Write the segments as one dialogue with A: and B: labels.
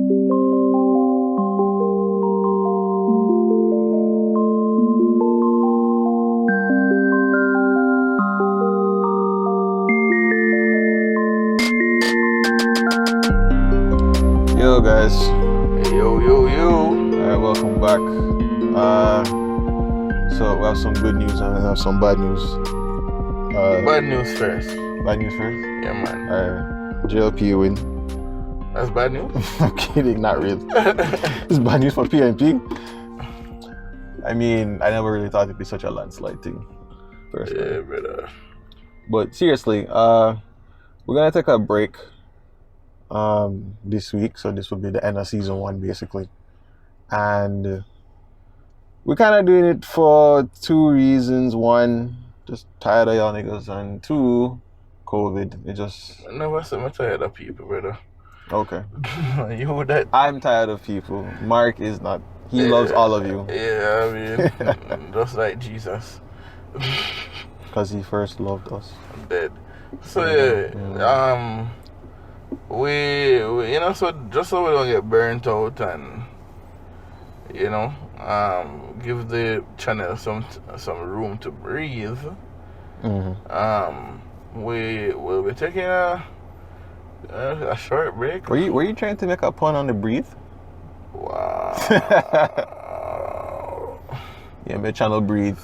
A: Yo guys.
B: Yo.
A: Alright, welcome back. So we have some good news and we have some bad news.
B: Bad news first.
A: Bad news first?
B: Yeah, man.
A: Alright. JLP win.
B: That's bad news?
A: I'm kidding, not really. It's bad news for PNP. I mean, I never really thought it'd be such a landslide thing. Personally.
B: Yeah, brother.
A: But seriously, we're gonna take a break this week, so this will be the end of season 1 basically, and we're kind of doing it for 2 reasons. 1, just tired of y'all niggas, and 2, COVID. It just
B: I never said I'm tired of people, brother.
A: okay.
B: You that?
A: I'm tired of people. Mark is not. He loves all of you.
B: Yeah, I mean, just like Jesus.
A: Because he first loved us.
B: Dead. So yeah. We you know, so just so we don't get burnt out and give the channel some room to breathe. We will be taking a short break.
A: Were you trying to make a pun on the breathe?
B: Wow.
A: Yeah, my channel breathe.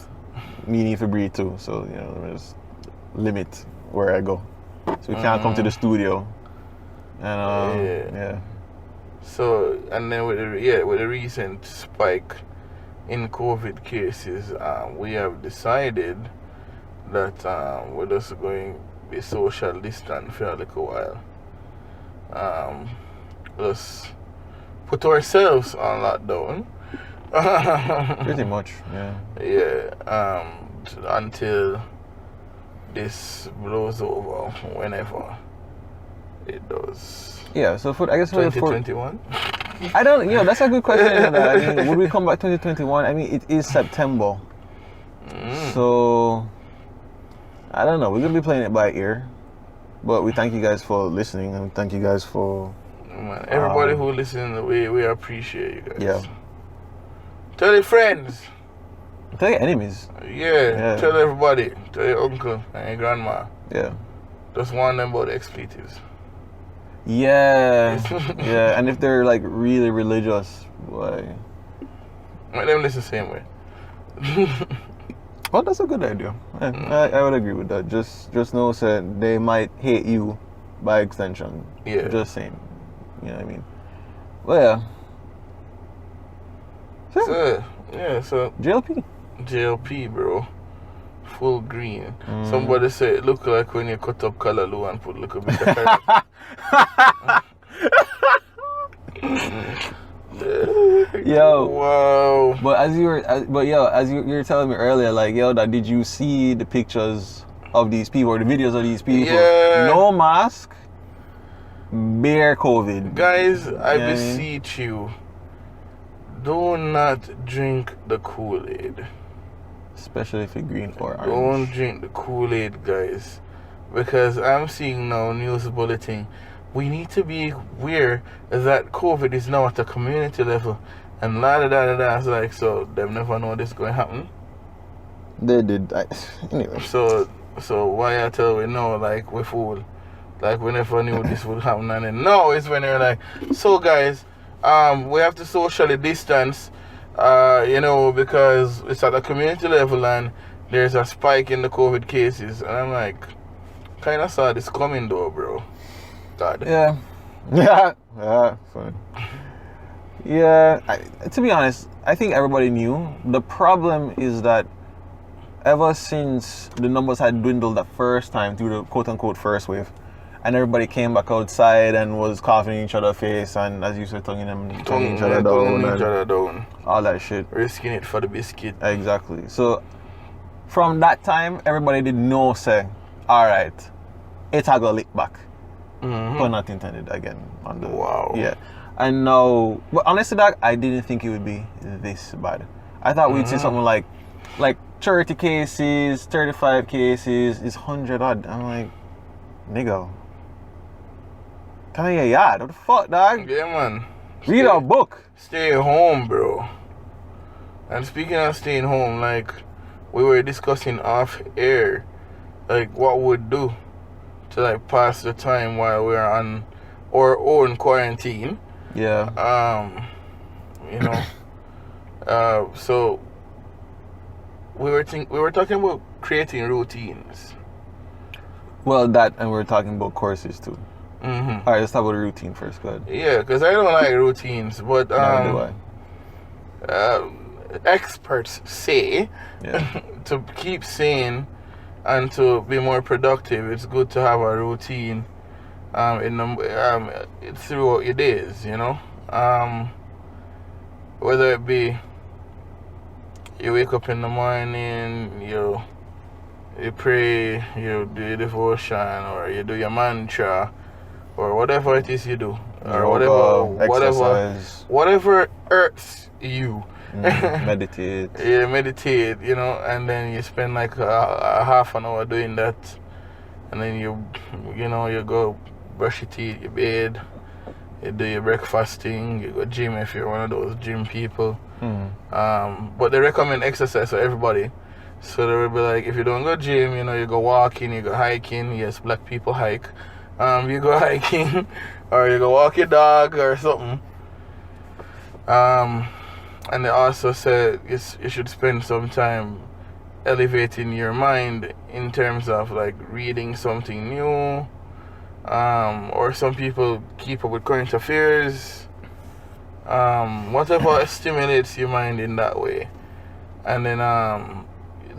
A: Me need to breathe too. So there's limit where I go. So we can't come to the studio. And yeah.
B: So and then with the recent spike in COVID cases, we have decided that we're just going to be social distant for a little while. Just put ourselves on lockdown.
A: Pretty much, yeah.
B: Yeah. Until this blows over, whenever it does.
A: Yeah, so I guess for
B: 2021?
A: I don't, that's a good question. I mean, would we come back 2021? I mean, it is September. So, I don't know. We're going to be playing it by ear. But we thank you guys for listening, and thank you guys for...
B: Man, everybody who listens, we appreciate you guys.
A: Yeah.
B: Tell your friends.
A: Tell your enemies.
B: Yeah, tell everybody. Tell your uncle and your grandma.
A: Yeah.
B: Just warn them about the expletives.
A: Yeah. Yeah, and if they're like really religious, boy.
B: Make them listen the same way.
A: Well, that's a good idea. I would agree with that. Just know that they might hate you by extension.
B: Yeah.
A: Just saying. You know what I mean? Well, yeah.
B: So JLP, bro. Full green. Somebody said it look like when you cut up callaloo and put a little bit of carrot.
A: Yo.
B: Wow.
A: But as you were telling me earlier, like, did you see the pictures of these people or the videos of these people?
B: Yeah.
A: No mask, bare COVID.
B: Guys, I beseech you, do not drink the Kool-Aid.
A: Especially if it's green or orange.
B: Don't drink the Kool-Aid, guys. Because I'm seeing now news bulletin. We need to be aware that COVID is now at a community level. And It's like, so they never know this going to happen.
A: They did. Anyway.
B: So why I tell we know, like, we fool. Like, we never knew this would happen. And then now it's when they're like, so guys, we have to socially distance, because it's at a community level and there's a spike in the COVID cases. And I'm like, kind of saw this coming though, bro. God.
A: Yeah. Fine. Yeah, to be honest, I think everybody knew. The problem is that ever since the numbers had dwindled the first time through the quote-unquote first wave, and everybody came back outside and was coughing in each other's face and, as you said, tonguing each other down. All that shit.
B: Risking it for the biscuit.
A: Exactly. So, from that time, everybody did know, say, alright, it's a go lick back. But not intended again.
B: Wow.
A: Yeah. And now, but honestly, I didn't think it would be this bad. I thought we'd see something like 30 cases, 35 cases, it's 100 odd. I'm like, nigga. Can I get yard? What the fuck, dog?
B: Yeah, man.
A: Read a book.
B: Stay home, bro. And speaking of staying home, like we were discussing off air, like what we'd do to like pass the time while we're on our own quarantine.
A: Yeah.
B: You know. So we were talking about creating routines.
A: Well, that, and we're talking about courses too.
B: Mm-hmm.
A: All right, let's talk about the routine first. Go ahead.
B: Yeah, because I don't like routines, but
A: Neither do I.
B: Experts say to keep sane and to be more productive, it's good to have a routine throughout your days. You know, whether it be you wake up in the morning, you pray, you do your devotion, or you do your mantra, or whatever it is you do, or whatever irks you.
A: Meditate.
B: Yeah, meditate, you know, and then you spend like a half an hour doing that, and then you go brush your teeth, you bathe, you do your breakfasting, you go gym if you're one of those gym people. But they recommend exercise for everybody. So they will be like, if you don't go gym, you know, you go walking, you go hiking. Yes, black people hike. You go hiking, or you go walk your dog or something. And they also said you should spend some time elevating your mind in terms of like reading something new. Or some people keep up with current affairs. Whatever stimulates your mind in that way. And then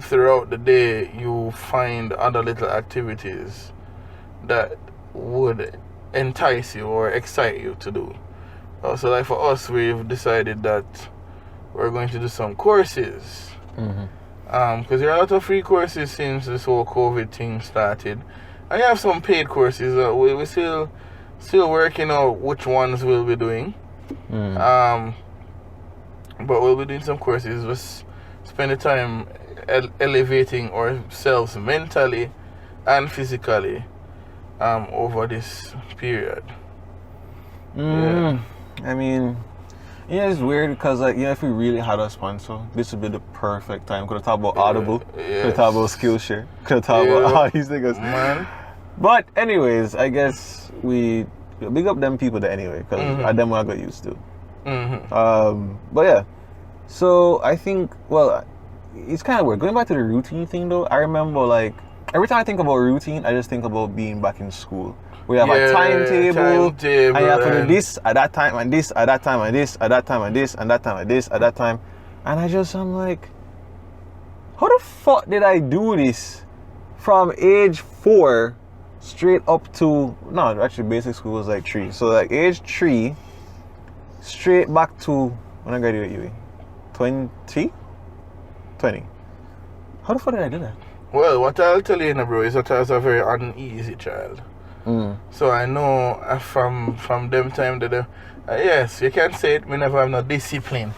B: throughout the day you find other little activities that would entice you or excite you to do. So like for us, we've decided that we're going to do some courses. Because there are a lot of free courses since this whole COVID thing started. I have some paid courses. We're still working out which ones we'll be doing. But we'll be doing some courses. Just spend the time elevating ourselves mentally and physically over this period.
A: I mean, yeah, it's weird because like, if we really had a sponsor, this would be the perfect time. Could have talked about Audible, could have talked about Skillshare, could have talked about all these things.
B: Man.
A: But anyways, I guess we big up them people there anyway, because I them I got used to. But yeah, so I think, well, it's kind of weird. Going back to the routine thing though, I remember like, every time I think about routine, I just think about being back in school. We have a timetable, and you have to do this at that time, and this at that time, and this at that time, and this and that time, and this at that time. And I'm like, how the fuck did I do this from age 4 straight up to, no, actually basic school was like 3. So like age 3, straight back to, when I graduated UA, 20? How the fuck did I do that?
B: Well, what I'll tell you, bro, is that I was a very uneasy child. So I know from them time that yes, you can say it, me never have no discipline.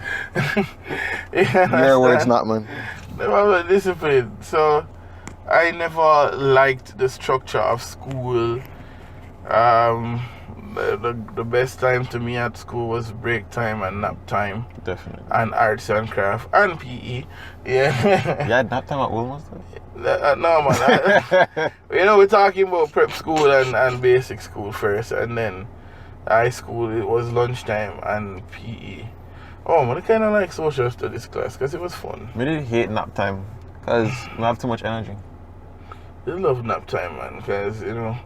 A: Your words, not man.
B: Never have no discipline. So I never liked the structure of school. The best time to me at school was break time and nap time.
A: Definitely.
B: And arts and craft and PE. Yeah.
A: You had nap time at Wilmot?
B: No, man. We're talking about prep school and basic school first, and then high school, it was lunchtime and PE. Oh, man, I kind of like social studies class because it was fun.
A: I did hate nap time because I have too much energy.
B: I love nap time, man, because, whenever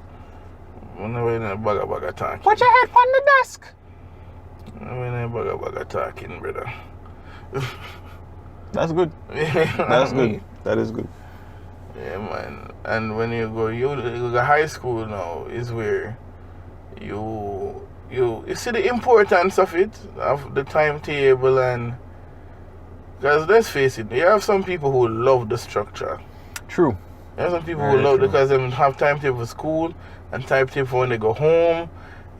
B: you're in a bugger talking.
A: Put your head on the desk!
B: Whenever you're in a bugger talking, brother.
A: That's good. That's good. That is good.
B: Yeah, man. And when you go high school now is where you see the importance of it, of the timetable, and because let's face it, you have some people who love the structure.
A: True.
B: You have some people who love it because they have timetable for school and timetable for when they go home,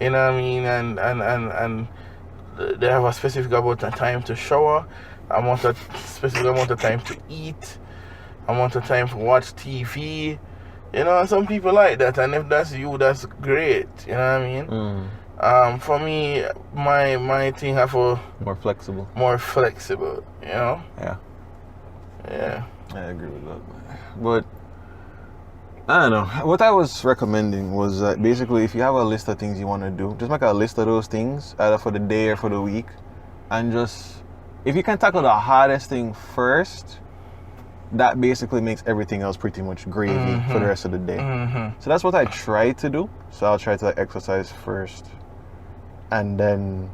B: you know what I mean, and they have a specific amount of time to shower, specific amount of time to eat, amount of time to watch TV, and some people like that, and if that's you, that's great, you know what I mean? For me, my thing have a
A: More flexible.
B: more flexible,
A: Yeah.
B: Yeah.
A: I agree with that. But I don't know. What I was recommending was that basically, if you have a list of things you want to do, just make a list of those things, either for the day or for the week, and just if you can tackle the hardest thing first, that basically makes everything else pretty much gravy for the rest of the day. So that's what I try to do. So I'll try to like exercise first, and then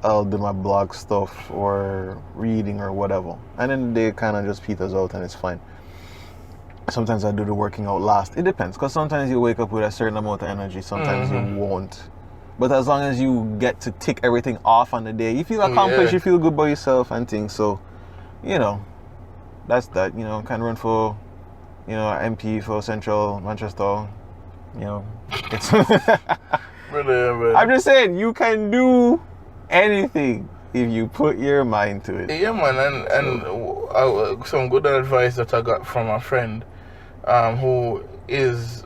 A: I'll do my blog stuff or reading or whatever, and then the day kind of just peters out and it's fine. Sometimes I do the working out last. It depends, because sometimes you wake up with a certain amount of energy, sometimes you won't. But as long as you get to tick everything off on the day, you feel accomplished, you feel good by yourself and things. So, you know, that's that. You know, can run for, you know, MP for Central Manchester. You know, it's
B: Brother.
A: I'm just saying, you can do anything if you put your mind to it.
B: Yeah, man, and some good advice that I got from a friend who is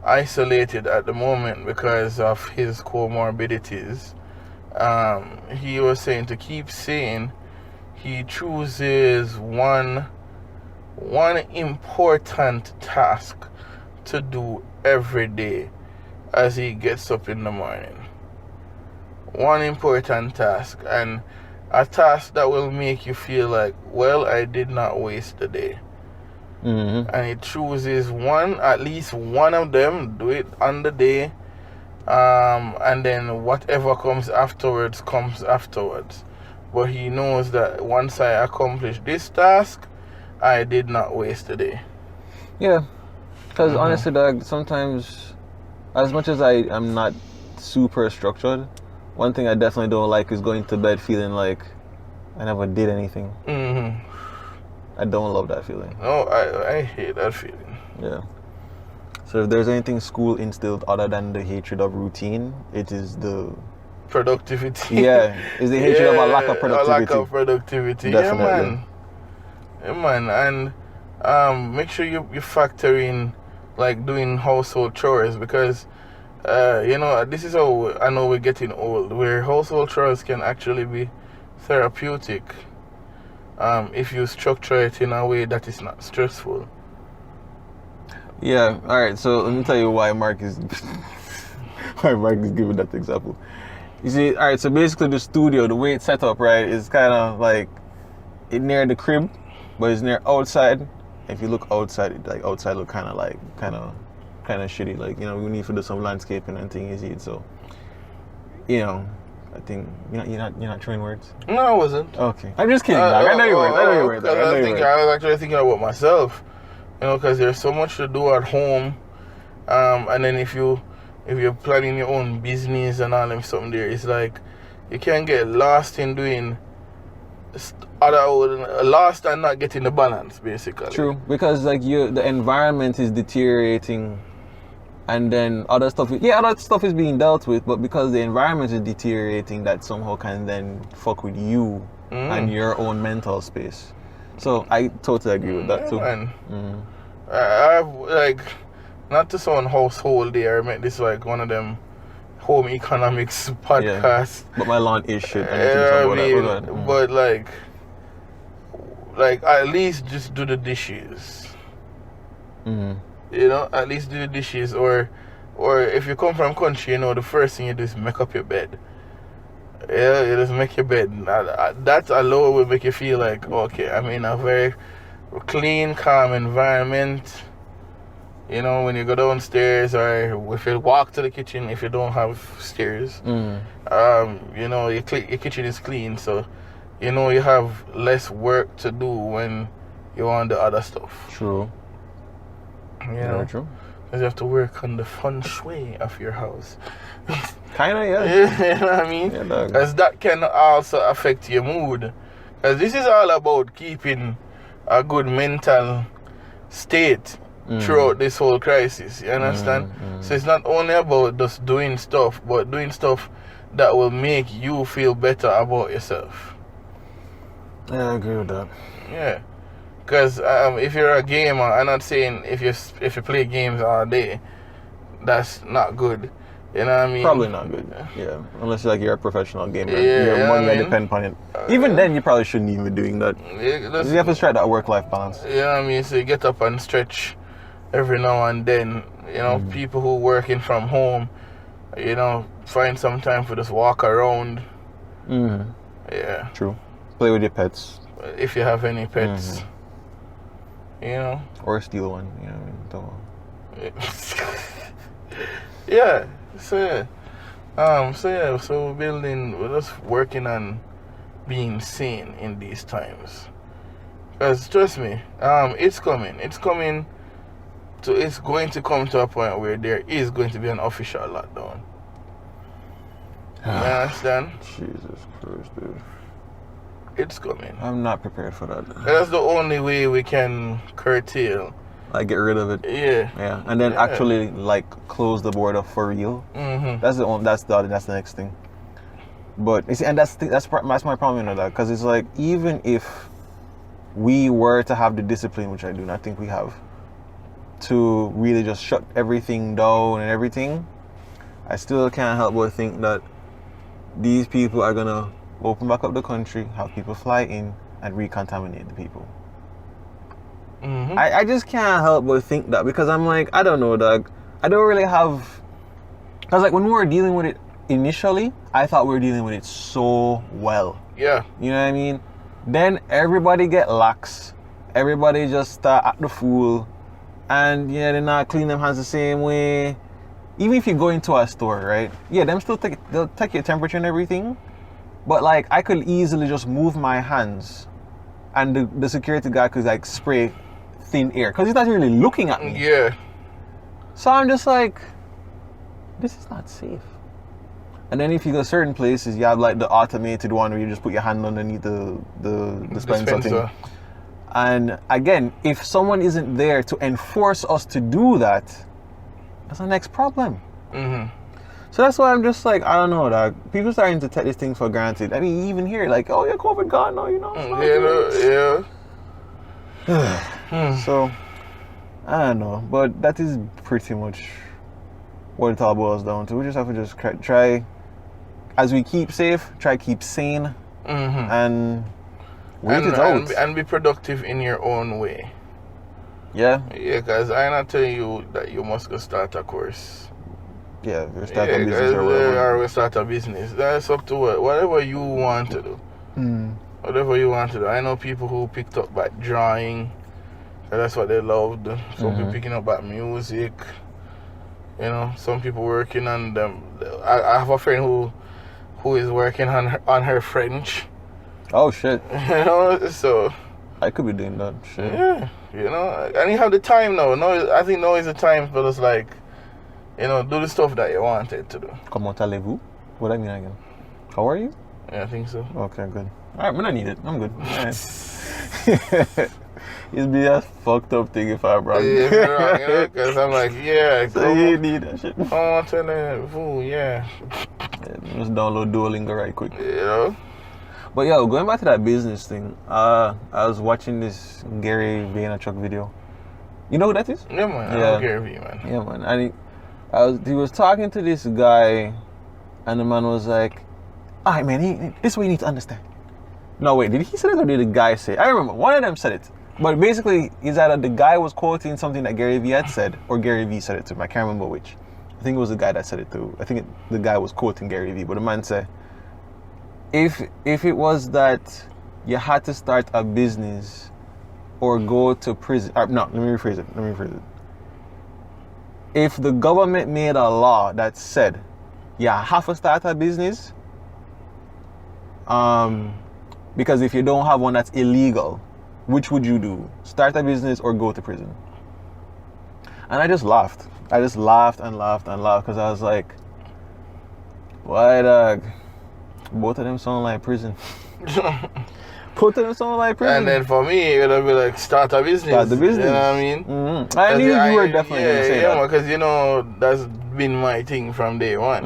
B: isolated at the moment because of his comorbidities. He was saying to keep saying he chooses one important task to do every day as he gets up in the morning. One important task, and a task that will make you feel like, well, I did not waste the day. And he chooses at least one of them, do it on the day, and then whatever comes afterwards. But he knows that once I accomplish this task, I did not waste the day.
A: Yeah, because honestly, dog, sometimes, as much as I am not super structured, one thing I definitely don't like is going to bed feeling like I never did anything. I don't love that feeling.
B: No, I hate that feeling.
A: Yeah. So if there's anything school instilled other than the hatred of routine, it is the
B: productivity.
A: Yeah, is the hatred of a lack of productivity.
B: A lack of productivity.
A: Definitely.
B: Yeah, man. And make sure you factor in like doing household chores, because you know, this is how I know we're getting old, where household chores can actually be therapeutic if you structure it in a way that is not stressful.
A: Yeah, alright, so let me tell you why Mark is giving that example. You see, alright, so basically the studio, the way it's set up, right, is kind of like it near the crib, but it's near outside. If you look outside, outside look kind of shitty. Like, you know, we need to do some landscaping and things, you see. So, you know, I think you're not throwing words.
B: No, I wasn't.
A: Okay, I'm just kidding. I know you weren't.
B: I was actually thinking about myself. You know, because there's so much to do at home, and then if you're planning your own business and all them something there, it's like you can get lost in doing lost and not getting the balance, basically.
A: True, because like the environment is deteriorating, and then other stuff is being dealt with, but because the environment is deteriorating, that somehow can then fuck with you and your own mental space. So I totally agree with that too.
B: I've like, not to sound householdy, I meant this like one of them home economics podcasts.
A: Yeah, but my lawn is shit.
B: But like at least just do the dishes. You know, at least do the dishes, or if you come from country, you know, the first thing you do is make up your bed. Yeah, you just make your bed. That alone will make you feel like, okay, I'm in a very clean, calm environment. You know, when you go downstairs, or if you walk to the kitchen, if you don't have stairs, you know, your kitchen is clean, so you know you have less work to do when you want the other stuff.
A: True.
B: Very true. Because you have to work on the feng shui of your house.
A: Kinda, yeah.
B: You know what I mean?
A: Yeah,
B: because that can also affect your mood. Because this is all about keeping a good mental state throughout this whole crisis. You understand? So it's not only about just doing stuff, but doing stuff that will make you feel better about yourself.
A: Yeah, I agree with that.
B: Yeah. Because if you're a gamer, I'm not saying if you play games all day, that's not good. You know what I mean?
A: Probably not good. Yeah, unless you're a professional gamer.
B: Yeah,
A: Your
B: you know
A: money
B: what I
A: will
B: mean?
A: depend upon it. Even then, you probably shouldn't even be doing that.
B: Yeah,
A: You have to strike that work-life balance.
B: you know what I mean? So you get up and stretch every now and then. You know, people who working from home, you know, find some time for just walk around. Yeah.
A: True. Play with your pets.
B: If you have any pets. You know?
A: Or steal one. You know what I mean?
B: Yeah. So we're building, we're just working on being sane in these times. Because trust me, it's coming. It's going to come to a point where there is going to be an official lockdown. You understand?
A: Jesus Christ, dude.
B: It's coming.
A: I'm not prepared for that.
B: That's the only way we can curtail.
A: Like, get rid of it.
B: Yeah.
A: Yeah. And then actually, like, close the border for real. That's the next thing. But, you see, and that's my problem, you know, that. Because it's like, even if we were to have the discipline, which I do not think we have, to really just shut everything down and everything, I still can't help but think that these people are going to open back up the country, have people fly in, and recontaminate the people. I just can't help but think that, because I'm like, I don't know, dog. I don't really have... Because like when we were dealing with it initially, I thought we were dealing with it so well.
B: Yeah.
A: You know what I mean? Then everybody get lax. Everybody just start act the fool. And yeah, they're not clean them hands the same way. Even if you go into a store, right? Yeah, they'll take your temperature and everything. But like, I could easily just move my hands and the security guy could like spray thin air. Because he's not really looking at me.
B: Yeah.
A: So I'm just like, this is not safe. And then if you go certain places, you have like the automated one where you just put your hand underneath the dispenser thing. And again, if someone isn't there to enforce us to do that, that's the next problem. So that's why I'm just like, I don't know, dog. People starting to take this thing for granted. I mean, even here, like, oh, yeah, COVID gone now, you know.
B: Yeah.
A: So, I don't know. But that is pretty much what it all boils down to. We just have to just try as we keep safe, try keep sane, and wait it out.
B: And be productive in your own way.
A: Yeah?
B: Yeah, because I'm not telling you that you must go start a course.
A: Yeah, we start a business or whatever.
B: Or we start a business. That's up to whatever you want to do. Whatever you want to do. I know people who picked up by drawing. That's what they loved. Some people picking up by music. You know, some people working on them. I have a friend who is working on her French.
A: Oh shit.
B: You know, so
A: I could be doing that shit.
B: Yeah, you know, and you have the time now. No, I think now is the time for us, like, you know, do the stuff that you wanted to do.
A: Comment allez-vous? What I mean again? How are you?
B: Yeah, I think so.
A: Okay, good. Alright, I need it. I'm good. It'd be a fucked up thing if I brought it.
B: Yeah, wrong, you know, because I'm like, yeah.
A: So you need that shit.
B: Oh, I'm telling you, yeah.
A: Just download Duolingo right quick.
B: You know?
A: But yo, going back to that business thing, I was watching this Gary Vaynerchuk video. You know who that is?
B: Yeah, man. I don't care if you, man.
A: Yeah, man. And he was talking to this guy, and the man was like, all right, man, this is what you need to understand. No, wait, did he say it or did the guy say it? I remember, one of them said it. But basically, is that the guy was quoting something that Gary Vee had said, or Gary Vee said it to him. I can't remember which. I think it was the guy that said it too. I think the guy was quoting Gary Vee, but the man said, if it was that you had to start a business or go to prison, no, let me rephrase it. If the government made a law that said you have to start a business, because if you don't have one that's illegal, which would you do? Start a business or go to prison? And I just laughed. I just laughed and laughed and laughed because I was like, why, dog? Both of them sound like prison. Both of them sound like prison.
B: And then for me, it would be like, start a business.
A: Start the business.
B: You know what I mean?
A: Mm-hmm. I knew you were definitely going to say that.
B: Yeah, because, you know, that's been my thing from day one.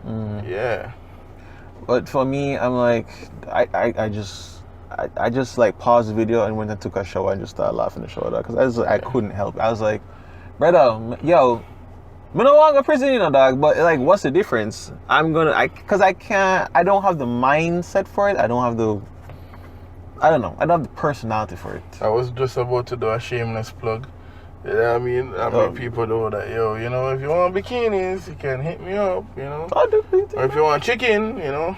A: Mm-hmm.
B: Yeah.
A: But for me, I'm like, I just like paused the video and went and took a shower and just started laughing in the shower because I couldn't help it. I was like, brother, yo, I don't want to go to prison, you know, dog. But like, what's the difference? Because I can't. I don't have the mindset for it. I don't know. I don't have the personality for it.
B: I was just about to do a shameless plug. You know what I mean? I mean, people know that, yo, you know, if you want bikinis, you can hit me up, you know. Or if you want chicken, you know.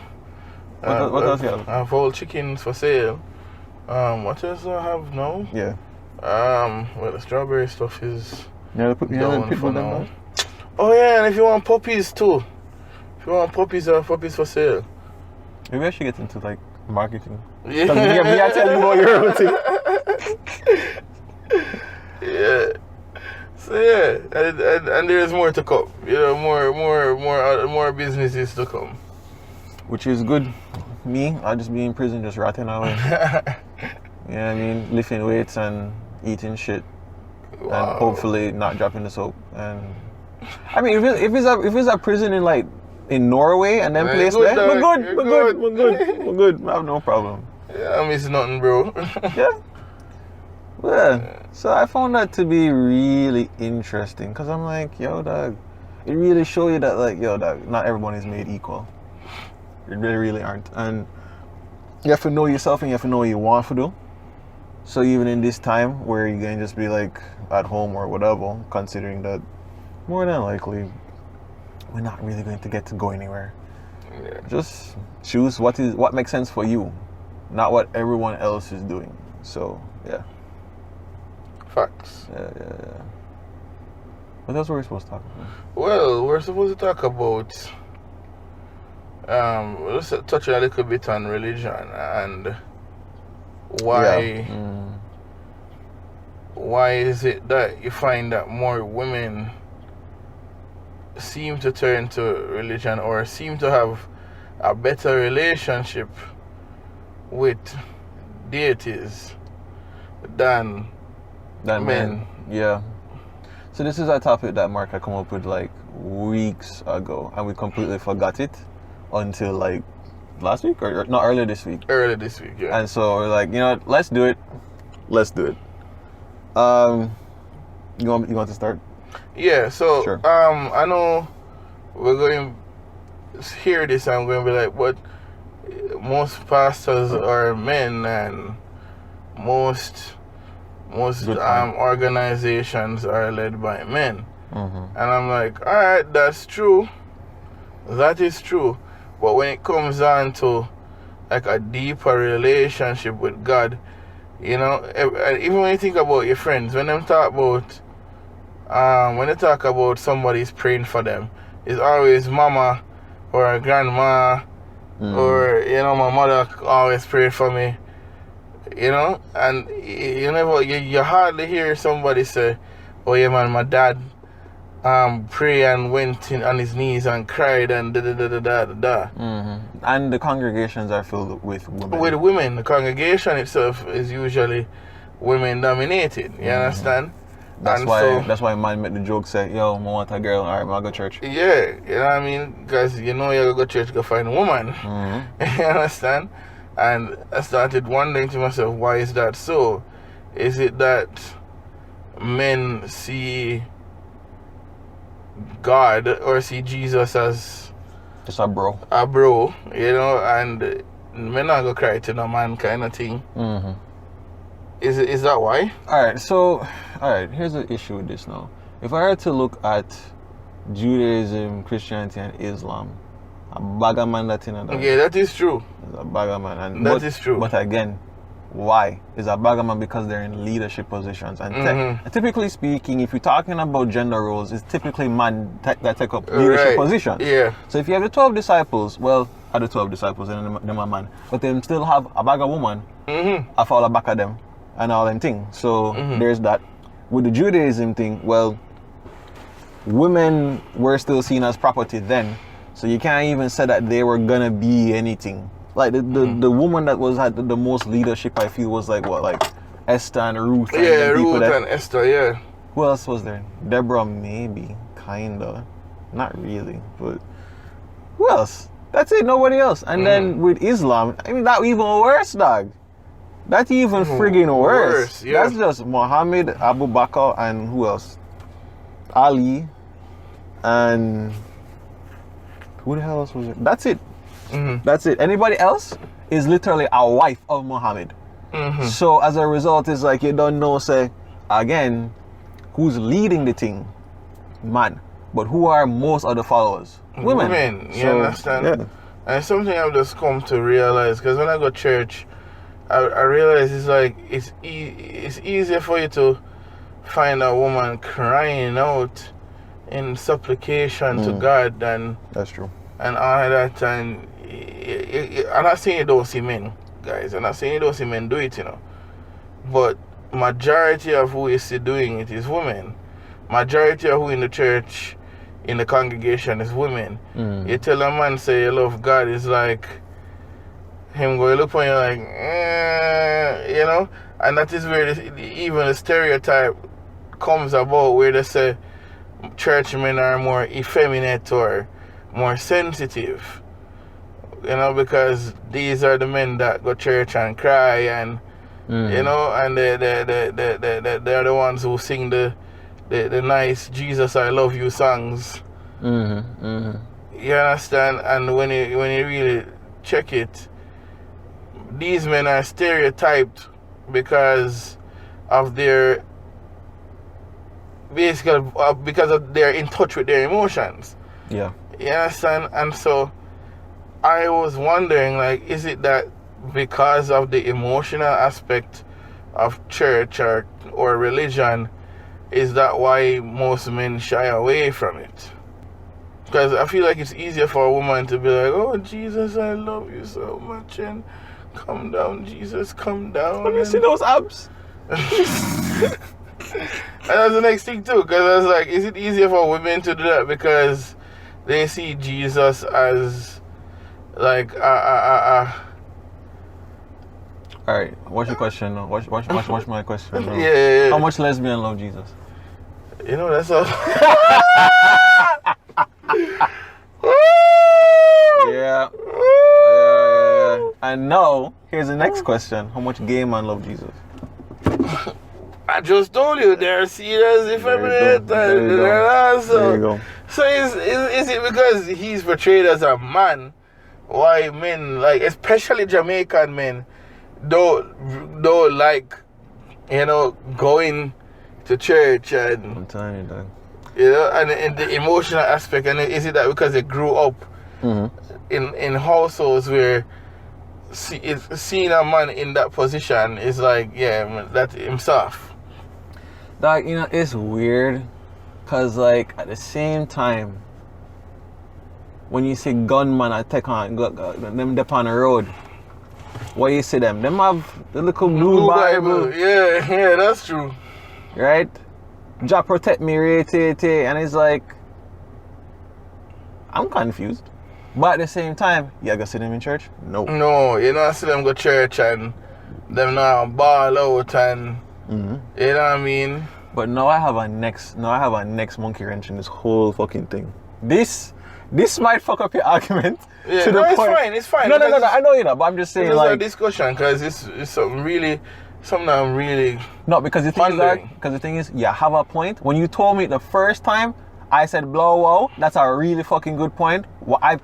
A: What else you have?
B: I have whole chickens for sale. What else do I have now?
A: Yeah.
B: Well, the strawberry stuff is down for now. Oh yeah, and if you want puppies too. If you want puppies, I have puppies for sale.
A: Maybe I should get into like marketing.
B: Yeah.
A: Me, I tell you about your own thing.
B: Yeah. So yeah, and there's more to come. You know, more businesses to come.
A: Which is good. Me, I'll just be in prison, just rotting away. You know what I mean? Lifting weights and eating shit, and hopefully not dropping the soap. And I mean, if it's a prison in Norway and then place there, we're good. I have no problem.
B: Yeah, I miss nothing, bro.
A: Yeah. So I found that to be really interesting because I'm like, yo, dog, it really shows you that, like, yo, dog, not everyone is made equal. They really aren't. And you have to know yourself and you have to know what you want to do. So even in this time where you're going to just be like at home or whatever, considering that more than likely we're not really going to get to go anywhere.
B: Yeah.
A: Just choose what makes sense for you, not what everyone else is doing. So yeah.
B: Facts.
A: Yeah. What else were we supposed to talk about?
B: Well, we're supposed to talk about let's touch a little bit on religion and why is it that you find that more women seem to turn to religion or seem to have a better relationship with deities than men?
A: Yeah. So this is a topic that Mark had come up with like weeks ago, and we completely forgot it until like last week or not earlier this week.
B: Earlier this week, yeah.
A: And so we're like, you know what, let's do it. You want to start?
B: Yeah, so
A: sure.
B: I know we're going to hear this and I'm going to be like, but most pastors are men and most organizations are led by men.
A: Mm-hmm.
B: And I'm like, all right, that's true. That is true. But when it comes down to like a deeper relationship with God, you know, even when you think about your friends, when they talk about somebody's praying for them, it's always mama or grandma or, you know, my mother always prayed for me, you know, and you hardly hear somebody say, oh yeah man, my dad pray and went on his knees and cried and da.
A: And the congregations are filled with women.
B: With women, the congregation itself is usually women dominated. You understand?
A: That's why man make the joke say, yo, I want a girl, alright, I'll go to church.
B: Yeah, you know what I mean? Because you know you go to church to find a woman. You understand? And I started wondering to myself, why is that so? Is it that men see God or see Jesus as
A: just a bro,
B: you know, and men not go cry to no man kind of thing? Is that why? Alright,
A: here's the issue with this now. If I were to look at Judaism, Christianity and Islam, a bagger man that in that.
B: Yeah, that is true.
A: It's a bagger man, and
B: that is true.
A: But again, why? Is a bagger man because they're in leadership positions, and typically speaking, if you're talking about gender roles, it's typically men that take up leadership positions.
B: Yeah.
A: So if you have the 12 disciples, well, are the 12 disciples and them a man, but they still have a bagger woman, I follow back at them, and all them things. So there's that. With the Judaism thing, well, women were still seen as property then, so you can't even say that they were gonna be anything. Like the woman that had the most leadership, I feel, was like Esther and Ruth.
B: Yeah, Ruth and Esther. Yeah.
A: Who else was there? Deborah, maybe, kinda, not really, but who else? That's it. Nobody else. And then with Islam, I mean, that even worse, dog. That's even friggin' worse.
B: Yeah.
A: That's just Muhammad, Abu Bakr, and who else? Ali. and who the hell else was it? That's it.
B: Mm-hmm.
A: That's it. Anybody else is literally a wife of Muhammad.
B: Mm-hmm.
A: So as a result, it's like you don't know, say, again, who's leading the thing? Man. But who are most of the followers? Women.
B: You understand?
A: Yeah.
B: And it's something I've just come to realize, because when I go to church, I realize it's like it's easier for you to find a woman crying out in supplication to God than
A: That's true.
B: and all of that. And I'm not saying you don't see men, guys. I'm not saying you don't see men do it, but majority of who you see doing it is women. Majority of who in the church, in the congregation, is women. You tell a man say you love God, it's like him going look on you like, and that is where even the stereotype comes about, where they say churchmen are more effeminate or more sensitive, because these are the men that go to church and cry and and they're the ones who sing the nice Jesus I love you songs. You understand? And when you really check it, these men are stereotyped because of their because they're in touch with their emotions.
A: Yeah.
B: You understand? And so I was wondering, like, is it that because of the emotional aspect of church or religion, is that why most men shy away from it? Because I feel like it's easier for a woman to be like, oh, Jesus, I love you so much, and come down, Jesus, come down.
A: Let me see those abs.
B: And that's the next thing too, because I was like, is it easier for women to do that because they see Jesus as like
A: Alright, what's your question now? What's my question now?
B: Yeah.
A: How much lesbian love Jesus?
B: That's all.
A: Yeah. And now, here's the next question. How much gay man love Jesus?
B: I just told you they're serious effeminate.
A: There you go.
B: So is it because he's portrayed as a man why men, like especially Jamaican men, don't like going to church and
A: I'm telling you, dog.
B: And the emotional aspect, and is it that because they grew up in households where seeing a man in that position is like, yeah, that's himself.
A: Dog, it's weird, cause like at the same time, when you see gunman attack on them up on the road, what you see them have the little blue Bible.
B: Yeah, that's true.
A: Right? Jah protect me, and it's like, I'm confused. But at the same time, you gonna see them in church? No.
B: No, you don't see them go to church and them now ball out and you know what I mean?
A: But now I have a next monkey wrench in this whole fucking thing. This might fuck up your argument to the point.
B: It's fine.
A: No, I know but I'm just saying,
B: it's
A: like
B: a discussion, because it's something I'm really
A: no, because the thing is, you have a point. When you told me the first time, I said blow wow, that's a really fucking good point. Well, I've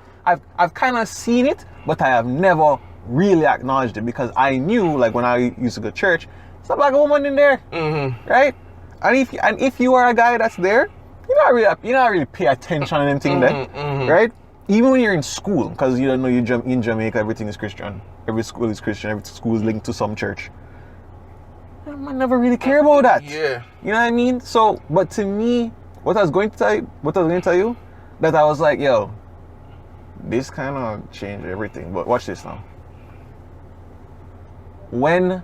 A: kind of seen it, but I have never really acknowledged it, because I knew, like when I used to go to church, it's a black woman in there, right? And if you are a guy that's there, you not really pay attention to anything there, right? Even when you're in school, because you don't know in Jamaica everything is Christian. Every school is Christian. Every school is linked to some church. I never really care about that.
B: Yeah.
A: You know what I mean? So, but to me, what I was going to tell you, that I was like, yo, this kind of changed everything. But watch this now. When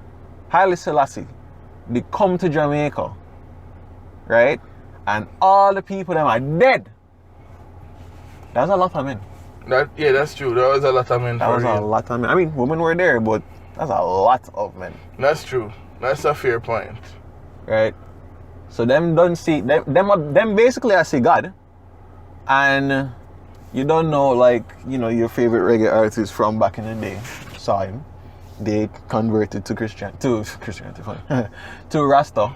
A: Haile Selassie, they come to Jamaica, right? And all the people them are dead. That was a lot of men.
B: That's true. That was a lot of men.
A: That was a lot of men. I mean, women were there, but that's a lot of men.
B: That's true. That's a fair point.
A: Right? So them don't see them basically I see God. And you don't know, like, your favorite reggae artist from back in the day saw him. They converted to Christianity, to Rasta.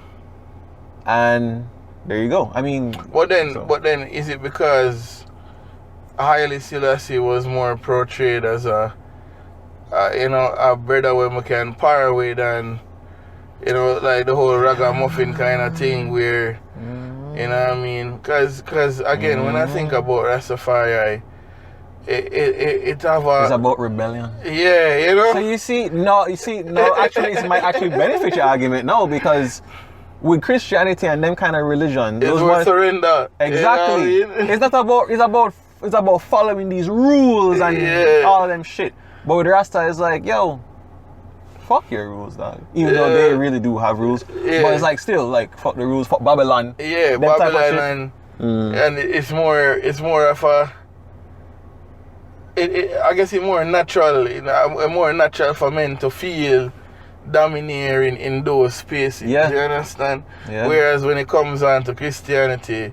A: And there you go. I mean,
B: But then,
A: so-
B: is it because Haile Selassie was more portrayed as a brother where we can par with, and like the whole ragamuffin kind of thing where, you know what I mean? Because again, when I think about Rastafari, it have a...
A: It's about rebellion.
B: Yeah, you know?
A: So you see, no, actually, it might actually benefit your argument, no, because with Christianity and them kind of religion,
B: It's more surrender.
A: Exactly.
B: You know what I mean?
A: It's about following these rules and all of them shit. But with Rasta, it's like, yo, fuck your rules, dog. Even though they really do have rules, but it's like still like fuck the rules, fuck Babylon.
B: Yeah,
A: them type of shit.
B: Babylon and it's more of a... I guess it's more natural, more natural for men to feel domineering in those spaces.
A: Yeah.
B: You understand?
A: Yeah.
B: Whereas when it comes on to Christianity,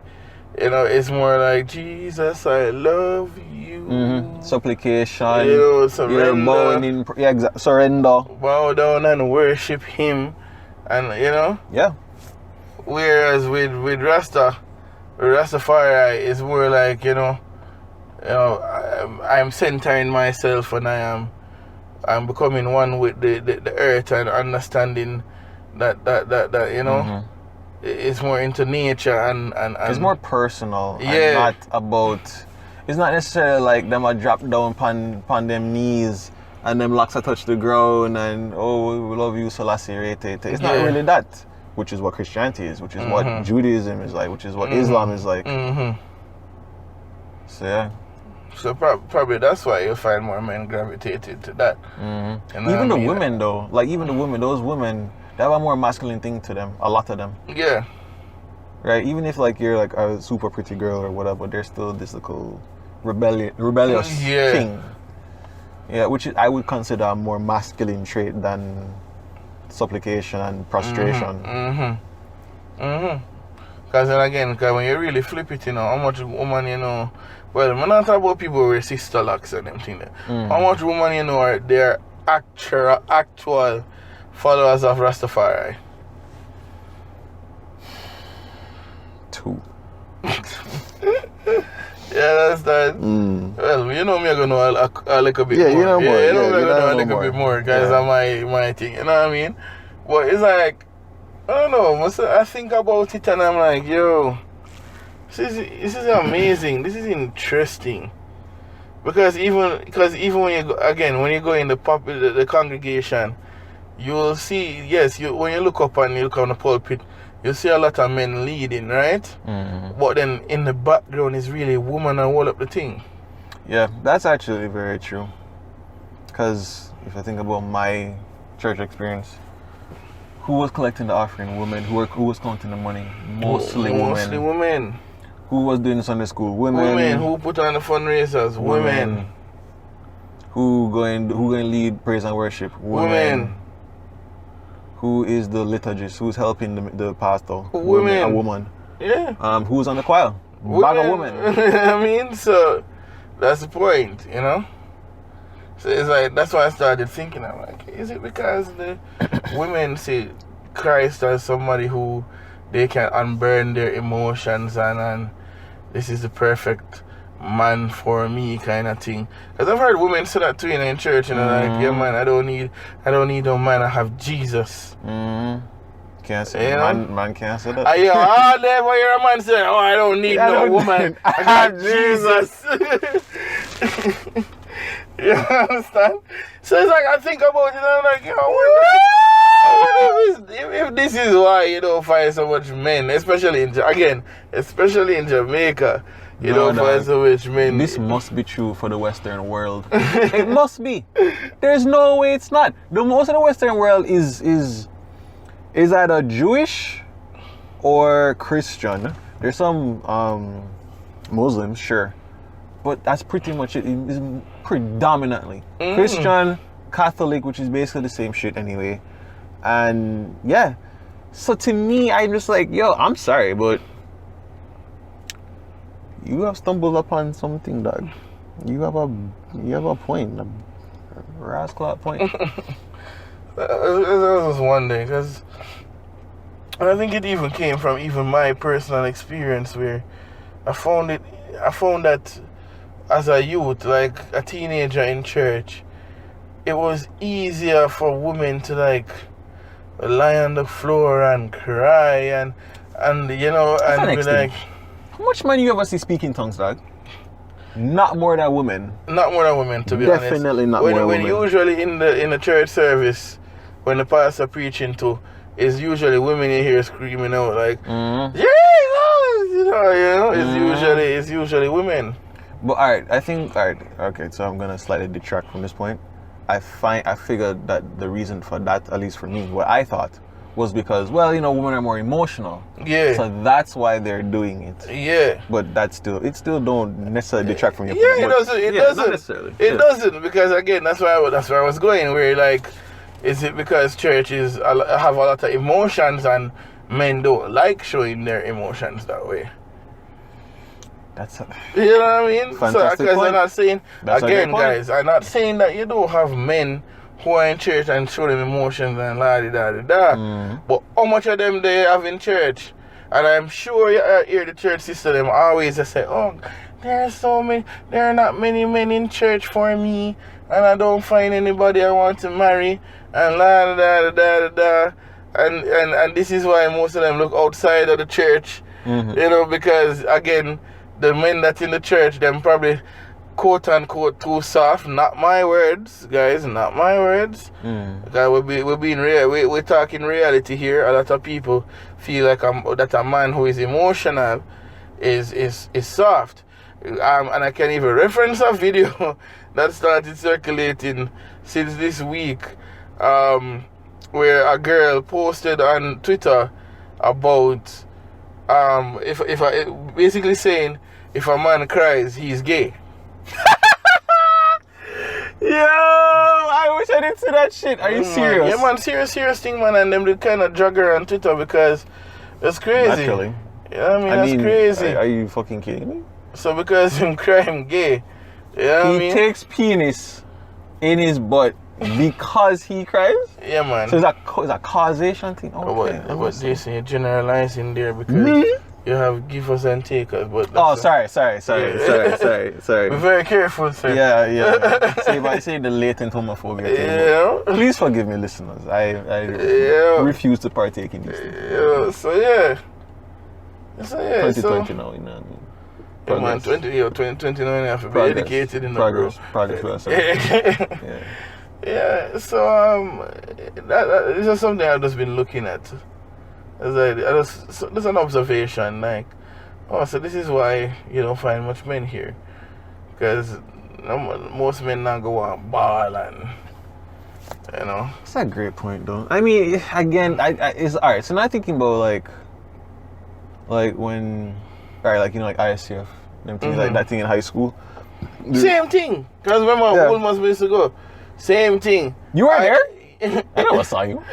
B: it's more like, Jesus, I love you.
A: Supplication.
B: Surrender.
A: Bowing in, surrender.
B: Bow down and worship Him, and
A: Yeah.
B: Whereas with Rastafari, it's more like I'm centering myself, and I'm becoming one with the earth, and understanding that it's more into nature and
A: it's more personal.
B: Yeah.
A: And not about. It's not necessarily like them a drop down upon them knees and them locks a touch the ground and we love you Selassie rate. It's not really that, which is what Christianity is, which is what Judaism is like, which is what Islam is like. So yeah.
B: So probably that's why you'll find more men gravitated to that.
A: Even the women though, like even the women, those women, they have a more masculine thing to them. A lot of them.
B: Yeah.
A: Right. Even if like you're like a super pretty girl or whatever, there's still this little rebellious thing. Yeah, which I would consider a more masculine trait than supplication and prostration.
B: Because then again, when you really flip it, how much woman, well, I'm not talking about people with sister locks and them thing there. How much woman, are they're actual followers of Rastafari?
A: 2.
B: Yeah, that's that. Well, me, I'm gonna know a little bit more.
A: Yeah, you know more.
B: Yeah,
A: Yeah,
B: I'm gonna know a little
A: more.
B: bit more, guys. That's my thing. You know what I mean? But it's like, I don't know. I think about it and I'm like, yo, this is amazing. This is interesting. Because even when you go in the congregation, you will see, when you look up and you look on the pulpit, you see a lot of men leading, right? But then in the background is really woman and all up the thing.
A: Yeah, that's actually very true. Because if I think about my church experience, who was collecting the offering? Women. Who was counting the money? Mostly
B: women.
A: Who was doing Sunday school? Women.
B: Women. Who put on the fundraisers? Women.
A: Who going to lead praise and worship?
B: Women.
A: Who is the liturgist? Who's helping the pastor?
B: Women.
A: A woman.
B: Yeah.
A: Who's on the choir? Bag of women.
B: I mean, so that's the point, So it's like, that's why I started thinking, I'm like, is it because the women see Christ as somebody who they can unburn their emotions and this is the perfect man for me kind of thing? Because I've heard women say that too in church, like, yeah man, I don't need no man, I have Jesus.
A: Can't say man can't say that.
B: I never hear a man say, I don't need no woman, I got Jesus. You understand? So it's like, I think about it and I'm like, I wonder if this is why you don't find so much men, especially in Jamaica, you don't find so much men.
A: This must be true for the Western world. It must be. There's no way it's not. The most of the Western world is either Jewish or Christian. There's some Muslims, sure. But that's pretty much it. It's predominantly Christian, Catholic, which is basically the same shit anyway. And yeah, so to me, I'm just like, yo, I'm sorry, but you have stumbled upon something, dog. You have a point, a rascal point.
B: I was just wondering, because And I think it even came from even my personal experience where I found that as a youth, like a teenager in church, it was easier for women to like lie on the floor and cry and you know
A: That's
B: and
A: the
B: be
A: next
B: like
A: thing. How much man you ever see speak in tongues, dog? Not more than women.
B: not more than women, to be honest.
A: Definitely not
B: when,
A: more
B: when
A: women.
B: usually in the church service, when the pastor preaching to, is usually women you hear screaming out like Jesus, it's usually women.
A: But okay, so I'm gonna slightly detract from this point. I figured that the reason for that, at least for me, what I thought was because, well, you know, women are more emotional.
B: Yeah.
A: So that's why they're doing it.
B: Yeah.
A: But it still don't necessarily detract from your
B: point.
A: Yeah,
B: it doesn't.
A: Not necessarily.
B: It doesn't, because again, that's where I was going. Where like, is it because churches have a lot of emotions and men don't like showing their emotions that way? You know what I mean?
A: Fantastic
B: So,
A: point.
B: I'm not saying,
A: That's
B: again, guys, I'm not saying that you don't have men who are in church and show them emotions and la-di-da-di-da. But how much of them they have in church? And I'm sure you hear the church sister them always say, oh, there are not many men in church for me, and I don't find anybody I want to marry, and la-da-da-da-da-da. And this is why most of them look outside of the church, you know, because, again, the men that's in the church, them probably quote-unquote too soft. Not my words, guys, not my words. Because we're talking reality here. A lot of people feel like that a man who is emotional is soft. And I can even reference a video that started circulating since this week, where a girl posted on Twitter about basically saying if a man cries, he's gay.
A: Yo, I wish I didn't see that shit. Are you serious?
B: Yeah, man, serious thing, man. And them they kind of drag her on Twitter because it's crazy.
A: Naturally.
B: Yeah, that's crazy.
A: Are you fucking kidding me?
B: So because him cry, him gay. Yeah,
A: he takes penis in his butt because he cries?
B: Yeah, man.
A: So is that causation thing? Okay.
B: But Jason, you're generalizing there because you have givers and takers. But
A: sorry.
B: Be very careful, sir.
A: Yeah. Say the latent homophobia thing.
B: Yeah.
A: Please forgive me, listeners. I refuse to partake in this thing.
B: Yeah. So yeah.
A: 2020 now, you know what I mean?
B: Yeah, man, 2029 have to be educated in the
A: progress for us.
B: Yeah, so that this is something I've just been looking at. There's an observation, like, so this is why you don't find much men here, because most men now go on ball and, you know.
A: That's a great point, though. I mean, again, it's alright. So now thinking about like when, like, you know, like ISCF, them things like that thing in high school.
B: Same thing, because remember, Woolman's used to go. Same thing.
A: You were there? I never saw you.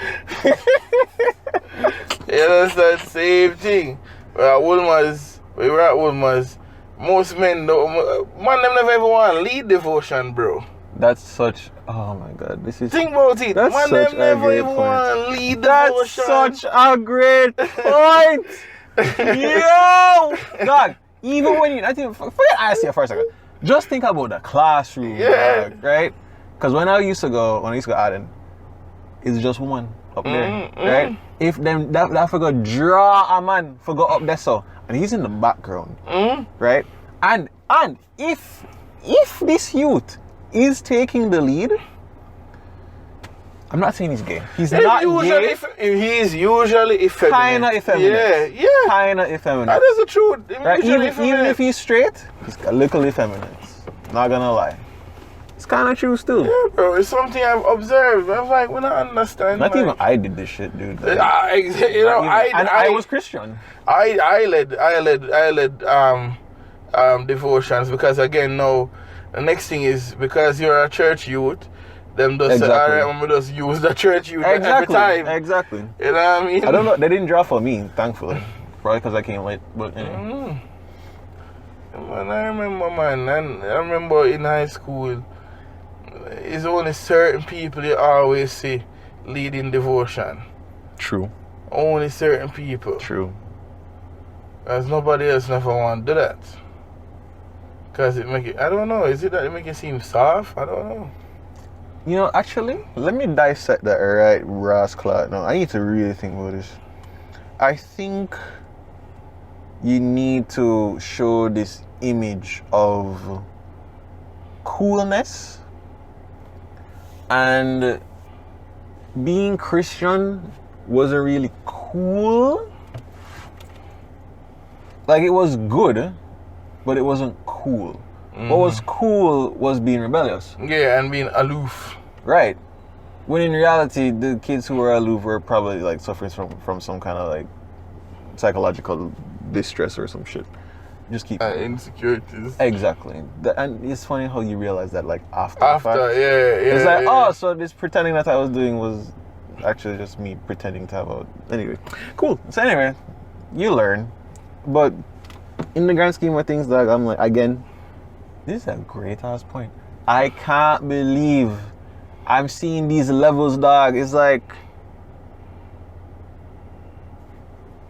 B: That's that same thing. We were at Woolman's. Most men, them never ever want to lead devotion, bro.
A: That's such. Oh my God, this is.
B: Think about it.
A: That's
B: Man,
A: such
B: them never
A: a
B: even
A: great
B: want to
A: point.
B: lead
A: That's
B: devotion.
A: such a great point. Yo, dog. Even when I think forget ISCF for a second. Just think about the classroom, dog, right? Because when I used to go Aden, it's just one up there, right? If them that forgot draw a man for go up there, so and he's in the background, right? And if this youth is taking the lead, I'm not saying he's gay. He's not gay.
B: He's usually effeminate.
A: Kinda effeminate.
B: Yeah.
A: Kinda effeminate.
B: That is the truth.
A: Right? Even if he's straight, he's a little effeminate. Not gonna lie. It's kind of true still.
B: Yeah, bro. It's something I've observed. I'm like, we don't understand.
A: Not even I did this shit, dude. Like,
B: I
A: was Christian.
B: I led devotions because again, no. The next thing is because you're a church youth. Them just say, all right, I'm gonna just use the church youth every time.
A: Exactly.
B: You know what I mean?
A: I don't know. They didn't draw for me, thankfully. Probably because I came late. But anyway.
B: Man, I remember in high school, it's only certain people you always see leading devotion.
A: True.
B: only certain people.
A: True.
B: As nobody else never want to do that. Because it make it, I don't know, is it that it make it seem soft? I don't know.
A: You know, actually, let me dissect that right, Ross Clark. No, I need to really think about this. I think you need to show this image of coolness, and being Christian wasn't really cool. Like, it was good, but it wasn't cool. What was cool was being rebellious.
B: Yeah, and being aloof.
A: Right. When in reality, the kids who were aloof were probably like suffering from some kind of like psychological distress or some shit. Just keep
B: insecurities.
A: Exactly. And it's funny how you realize that like after
B: Yeah.
A: It's like,
B: yeah.
A: oh, so this pretending that I was doing was actually just me pretending to have a... Anyway, cool. So anyway, you learn. But in the grand scheme of things, dog, I'm like, again, this is a great ass point. I can't believe I'm seeing these levels, dog. It's like,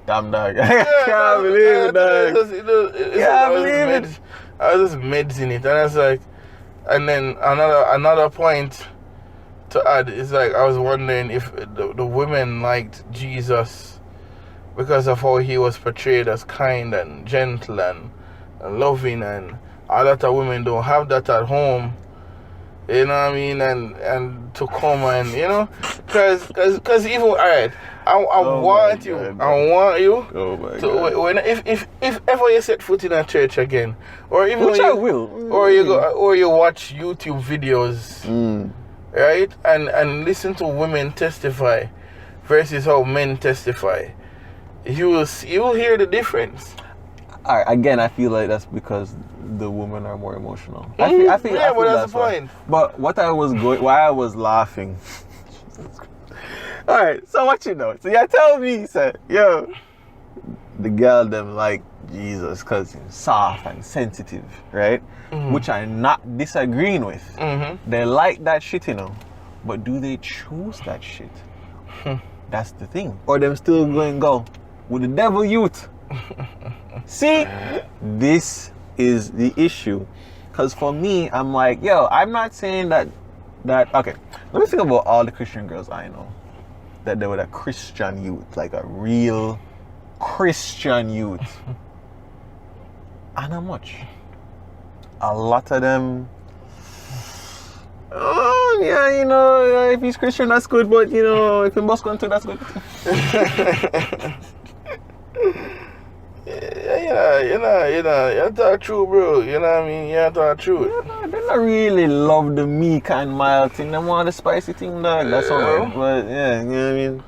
A: damn, dog. I can't believe it, dog.
B: I was just meds in it, and I was like, and then another point to add is like, I was wondering if the women liked Jesus because of how he was portrayed as kind and gentle and loving, and a lot of women don't have that at home, you know what I mean, and to come and, you know, because even, alright, I want you
A: Oh my
B: to,
A: God.
B: when if ever you set foot in a church again, or even
A: Which
B: when
A: I
B: you,
A: will.
B: or you go, or you watch YouTube videos, right, and listen to women testify versus how men testify, you will hear the difference.
A: All right, again, I feel like that's because the women are more emotional. I feel
B: but that's the
A: why.
B: point.
A: But why I was laughing. All right, so what you know? So you tell me, say, yo, the girl them like Jesus because he's soft and sensitive, right? Which I'm not disagreeing with. They like that shit, you know. But do they choose that shit? That's the thing. Or them still going go with the devil youth. See, this is the issue. Because for me, I'm like, yo, I'm not saying that, okay, let me think about all the Christian girls I know. That they were a Christian youth, like a real Christian youth. And how much? A lot of them, oh, yeah, you know, if he's Christian, that's good, but, you know, if he must go into, that's good.
B: You talk true, bro. You know what I mean? You talk true.
A: Yeah, they don't really love the meek and mild thing. They want the spicy thing, dog. That's all right. But yeah, you know what I mean?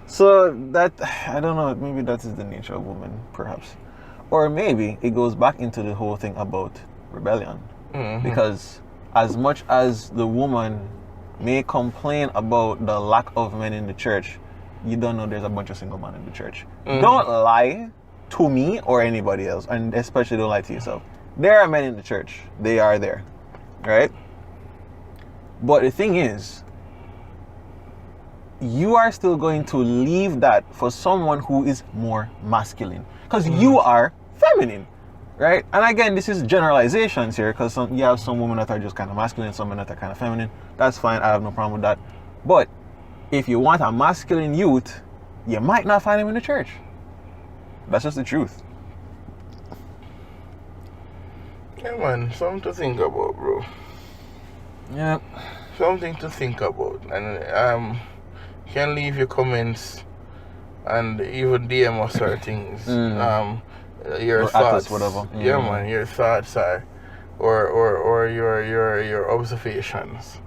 A: So that, I don't know, maybe that is the nature of women, perhaps. Or maybe it goes back into the whole thing about rebellion. Because as much as the woman may complain about the lack of men in the church, you don't know there's a bunch of single men in the church. Don't lie to me or anybody else, and especially don't lie to yourself. There are men in the church. They are there, right? But the thing is, you are still going to leave that for someone who is more masculine, because you are feminine, right? And again, this is generalizations here, because you have some women that are just kind of masculine, some women that are kind of feminine. That's fine. I have no problem with that. But if you want a masculine youth, you might not find him in the church. That's just the truth.
B: Yeah, man, something to think about, bro.
A: Yeah.
B: Something to think about. And you can leave your comments and even DM us or things. Your
A: or
B: thoughts,
A: us, whatever.
B: Yeah, man, your thoughts are, or your observations.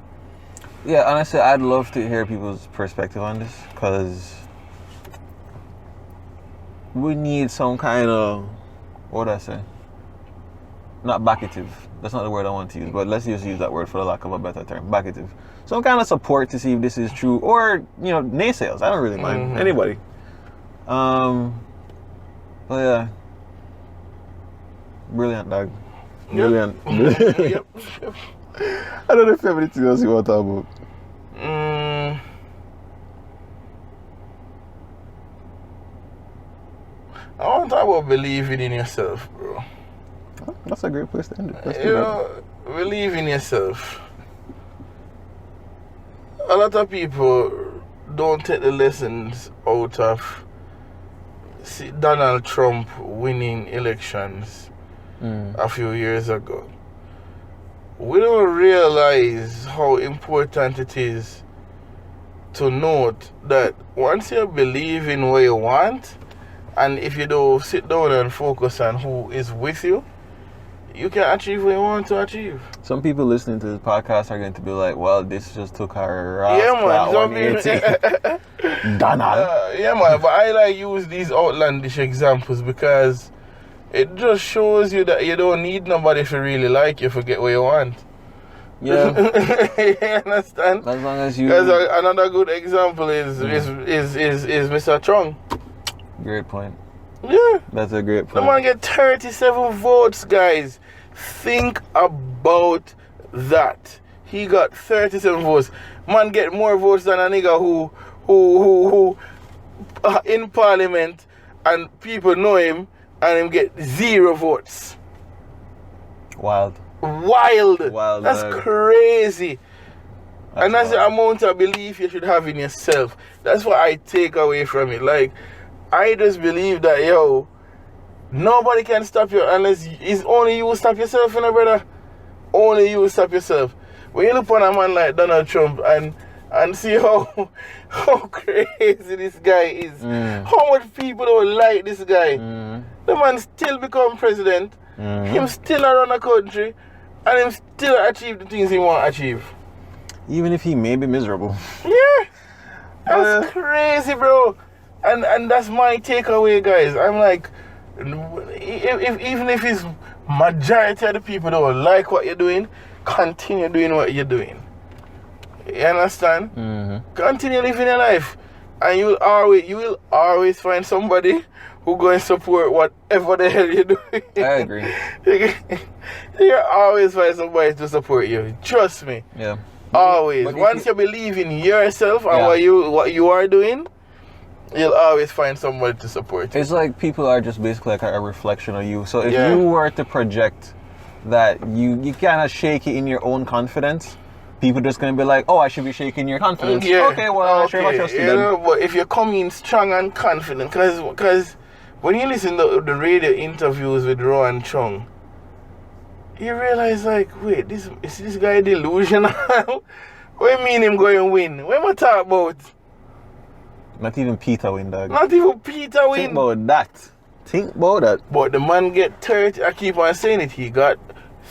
A: Yeah, honestly, I'd love to hear people's perspective on this, because we need some kind of, what would I say? Not backative. That's not the word I want to use, but let's just use that word for the lack of a better term. Backative. Some kind of support to see if this is true, or, you know, naysayers. I don't really mind. Anybody. But yeah. Brilliant, dog. Brilliant.
B: Yep.
A: I don't know if you have anything else you want to talk about.
B: about believing in yourself, bro.
A: That's a great place to end it. Let's do
B: You
A: that.
B: know, believe in yourself. A lot of people don't take the lessons out of Donald Trump winning elections a few years ago. We don't realize how important it is to note that once you believe in what you want, and if you don't sit down and focus on who is with you, you can achieve what you want to achieve.
A: Some people listening to this podcast are going to be like, well, this just took her ass
B: Yeah, man. Some
A: 180. Donald.
B: Yeah, man. But I like use these outlandish examples because it just shows you that you don't need nobody to really like you to get what you want.
A: Yeah.
B: You understand?
A: As long as you.
B: Because another good example is Mr. Chung.
A: Great point.
B: Yeah.
A: That's a great
B: The
A: point.
B: man get 37 votes, guys. Think about that. He got 37 votes. Man get more votes than a nigga who in parliament and people know him and him get 0 votes.
A: Wild.
B: Wild. That's
A: dog.
B: crazy. And that's the
A: wild.
B: amount of belief you should have in yourself. That's what I take away from it. Like, I just believe that, yo, nobody can stop you unless it's only you who stop yourself, you know, brother. Only you who stop yourself. When you look on a man like Donald Trump and see how crazy this guy is, how much people don't like this guy. The man still become president, him still around the country, and him still achieve the things he want to achieve.
A: Even if he may be miserable.
B: Yeah, that's crazy, bro. And that's my takeaway, guys. I'm like, even if it's majority of the people don't like what you're doing, continue doing what you're doing. You understand? Continue living your life, and you will always find somebody who going to support whatever the hell you're doing.
A: I agree.
B: You'll always find somebody to support you. Trust me.
A: Yeah.
B: Always.
A: But
B: Once you believe in yourself and what you are doing, you'll always find somebody to support you.
A: It's like people are just basically like a reflection of you. So if
B: Yeah.
A: you were to project that you kind of shaky in your own confidence, people just going to be like, oh, I should be shaking your confidence.
B: Yeah.
A: Okay, well, I share my trust in
B: you
A: them.
B: know, but if you come in strong and confident, because when you listen to the radio interviews with Rowan Chung, you realize, like, wait, is this guy delusional? What do you mean him going to win? What am I talking about?
A: Not even Peter win, dog.
B: Not even Peter win.
A: Think about that. Think about that.
B: But the man get 30, I keep on saying it, he got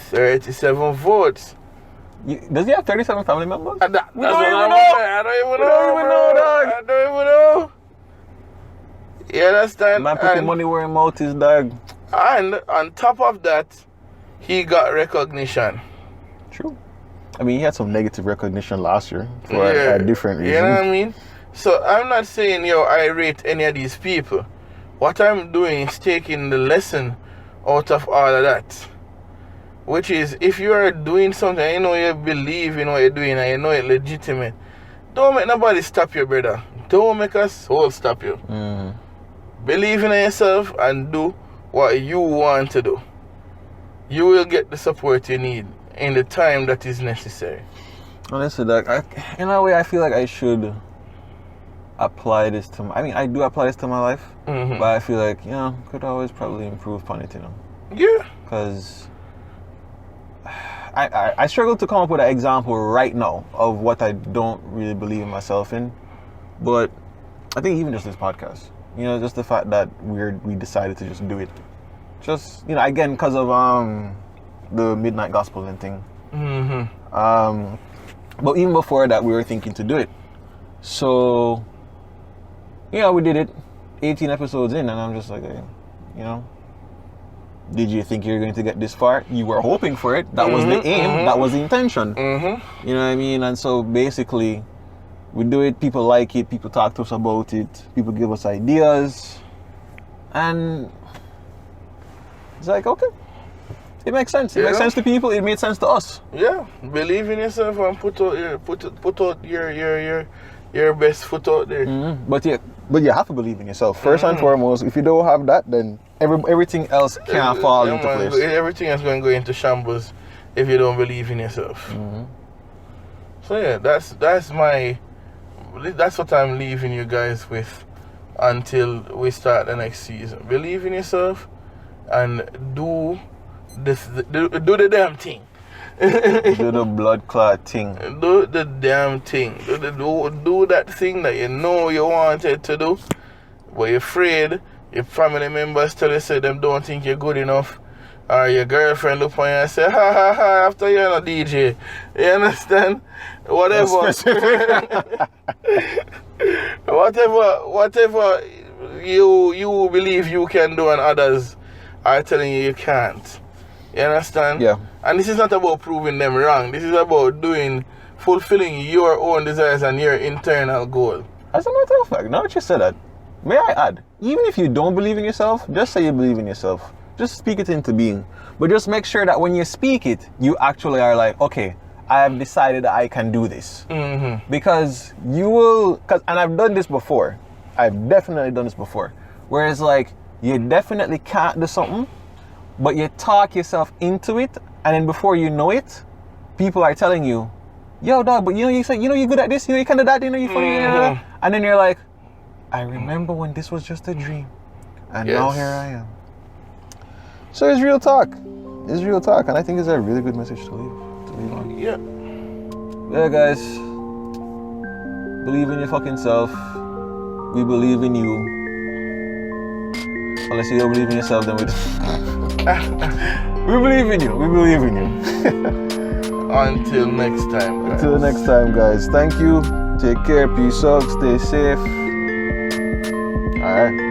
B: 37 votes.
A: Does he have 37 family members?
B: And
A: We
B: that's
A: don't
B: what
A: even
B: I
A: know.
B: wonder. I don't even know,
A: dog.
B: I don't even know. You understand?
A: Man putting
B: And-
A: money where his mouth is, dog.
B: And on top of that, he got recognition.
A: True. I mean, he had some negative recognition last year for a different reason.
B: You know what I mean? So I'm not saying, yo, I rate any of these people. What I'm doing is taking the lesson out of all of that. Which is, if you are doing something, and you know you believe in what you're doing and you know it's legitimate, don't make nobody stop you, brother. Don't make a soul stop you. Believe in yourself and do what you want to do. You will get the support you need in the time that is necessary.
A: Honestly, like, in a way, I feel like I should apply this to I mean, I do apply this to my life, but I feel like, you know, could always probably improve upon it, you know.
B: Yeah.
A: Because I struggle to come up with an example right now of what I don't really believe in myself in. But I think even just this podcast, you know, just the fact that we decided to just do it. Just, you know, again, because of the midnight gospel and thing. But even before that, we were thinking to do it. So, you know, we did it 18 episodes in, and I'm just like, hey, you know, did you think you were going to get this far? You were hoping for it. That was the aim. That was the intention. You know what I mean? And so basically, we do it. People like it. People talk to us about it. People give us ideas. And it's like, okay. It makes sense. It makes sense to people. It made sense to us.
B: Yeah. Believe in yourself and put out your best foot out there.
A: But you have to believe in yourself. First and foremost, if you don't have that, then everything else can fall
B: Yeah,
A: into
B: man,
A: place.
B: everything is going to go into shambles if you don't believe in yourself.
A: Mm-hmm.
B: So yeah, that's what I'm leaving you guys with until we start the next season. Believe in yourself and do the damn thing.
A: Do the blood clot thing.
B: Do the damn thing. Do that thing that you know you wanted to do, but you're afraid. Your family members tell you say them don't think you're good enough, or your girlfriend look on you and say ha ha ha after you're not DJ. You understand? Whatever. whatever you believe you can do and others are telling you can't. You understand?
A: Yeah.
B: And this is not about proving them wrong. This is about fulfilling your own desires and your internal goal.
A: As a matter of fact, now that you said that, may I add, even if you don't believe in yourself, just say you believe in yourself. Just speak it into being. But just make sure that when you speak it, you actually are like, okay, I have decided that I can do this.
B: Mm-hmm.
A: Because you will, and I've done this before. I've definitely done this before. Whereas like, you definitely can't do something, but you talk yourself into it, and then before you know it, people are telling you, yo dog, but you said, you're good at this, you can do that, you're funny,
B: Mm-hmm.
A: and then you're like, I remember when this was just a dream, and now here I am. So it's real talk. It's real talk, and I think it's a really good message to leave on.
B: Yeah.
A: Yeah, guys, believe in your fucking self. We believe in you. Unless you don't believe in yourself, then we believe in you. We believe in you.
B: Until next time, guys.
A: Until next time, guys. Thank you. Take care. Peace out. Stay safe. All right.